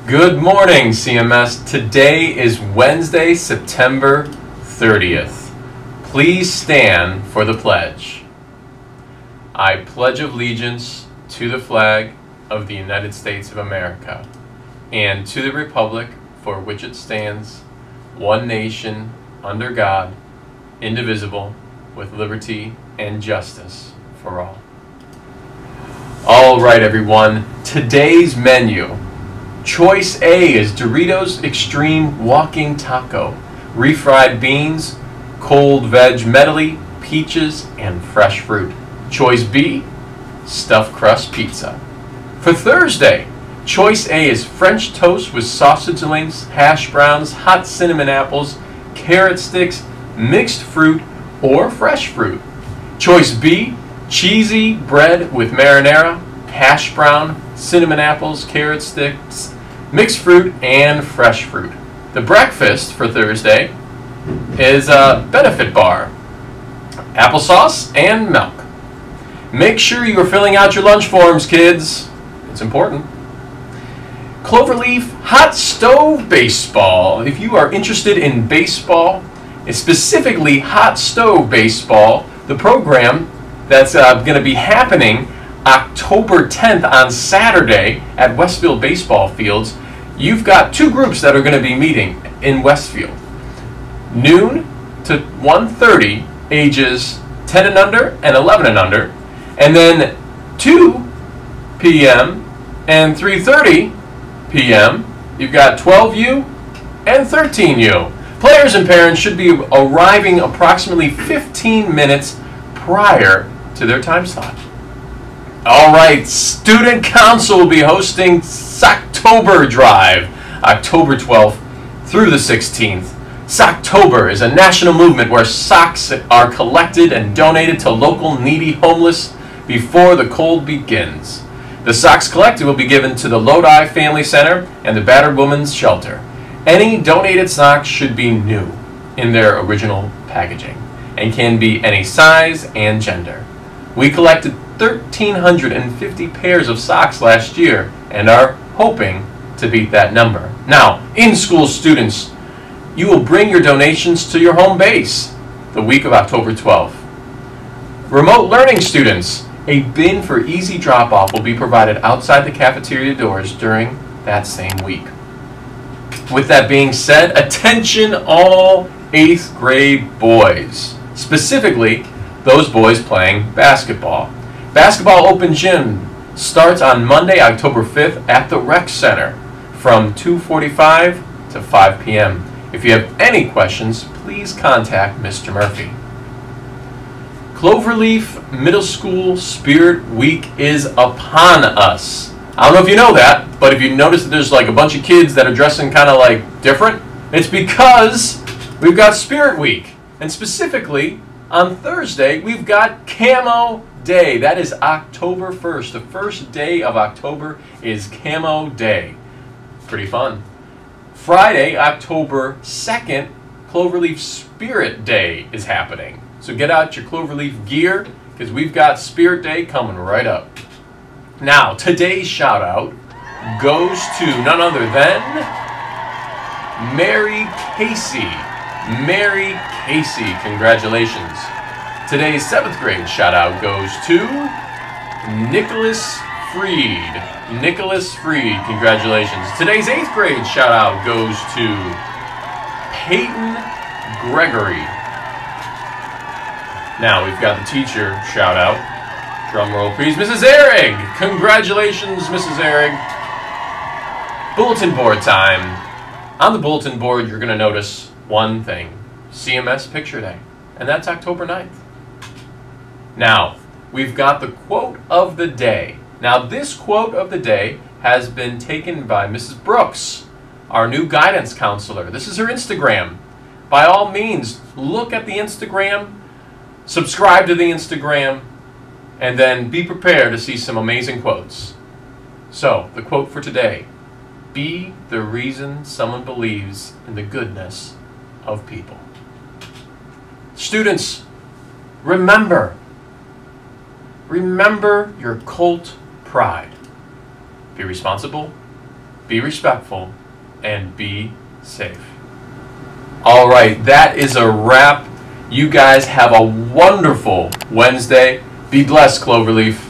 Good morning, CMS. Today is Wednesday, September 30th. Please stand for the pledge. I pledge allegiance to the flag of the United States of America and to the republic for which it stands, one nation, under God, indivisible, with liberty and justice for all. All right, everyone. Today's menu. Choice A is Doritos Extreme Walking Taco, refried beans, cold veg medley, peaches, and fresh fruit. Choice B, stuffed crust pizza. For Thursday, Choice A is French toast with sausage links, hash browns, hot cinnamon apples, carrot sticks, mixed fruit, or fresh fruit. Choice B, cheesy bread with marinara, hash brown, cinnamon apples, carrot sticks, mixed fruit, and fresh fruit. The breakfast for Thursday is a benefit bar, applesauce, and milk. Make sure you are filling out your lunch forms, kids. It's important. Cloverleaf Hot Stove Baseball. If you are interested in baseball, and specifically hot stove baseball, the program that's going to be happening October 10th on Saturday at Westfield Baseball Fields, you've got two groups that are going to be meeting in Westfield. Noon to 1:30, ages 10 and under and 11 and under, and then 2 p.m. and 3:30 p.m. you've got 12U and 13U. Players and parents should be arriving approximately 15 minutes prior to their time slot. All right, Student Council will be hosting SOCKTOBER Drive, October 12th through the 16th. SOCKTOBER is a national movement where socks are collected and donated to local needy homeless before the cold begins. The socks collected will be given to the Lodi Family Center and the Battered Women's Shelter. Any donated socks should be new in their original packaging and can be any size and gender. We collected 1,350 pairs of socks last year and are hoping to beat that number. Now, in-school students, you will bring your donations to your home base the week of October 12th. Remote learning students, a bin for easy drop-off will be provided outside the cafeteria doors during that same week. With that being said, attention all 8th grade boys, specifically those boys playing basketball. Basketball Open Gym starts on Monday, October 5th at the Rec Center from 2:45 to 5 p.m. If you have any questions, please contact Mr. Murphy. Cloverleaf Middle School Spirit Week is upon us. I don't know if you know that, but if you notice that there's like a bunch of kids that are dressing kind of like different, it's because we've got Spirit Week. And specifically, on Thursday, we've got Camo Day. That is October 1st. The first day of October is Camo Day. Pretty fun. Friday, October 2nd, Cloverleaf Spirit Day is happening. So get out your Cloverleaf gear because we've got Spirit Day coming right up. Now, today's shout out goes to none other than Mary Casey. Mary Casey, congratulations. Today's 7th grade shout out goes to Nicholas Freed. Nicholas Freed, congratulations. Today's 8th grade shout out goes to Peyton Gregoire. Now we've got the teacher shout out. Drum roll please, Mrs. Ehrig. Congratulations, Mrs. Ehrig. Bulletin board time. On the bulletin board, you're going to notice one thing. CMS Picture Day. And that's October 9th. Now, we've got the quote of the day. Now, this quote of the day has been taken by Mrs. Brooks, our new guidance counselor. This is her Instagram. By all means, look at the Instagram, subscribe to the Instagram, and then be prepared to see some amazing quotes. So, the quote for today: be the reason someone believes in the goodness of people. Students, remember your Colt pride. Be responsible, be respectful, and be safe. All right, that is a wrap. You guys have a wonderful Wednesday. Be blessed, Cloverleaf.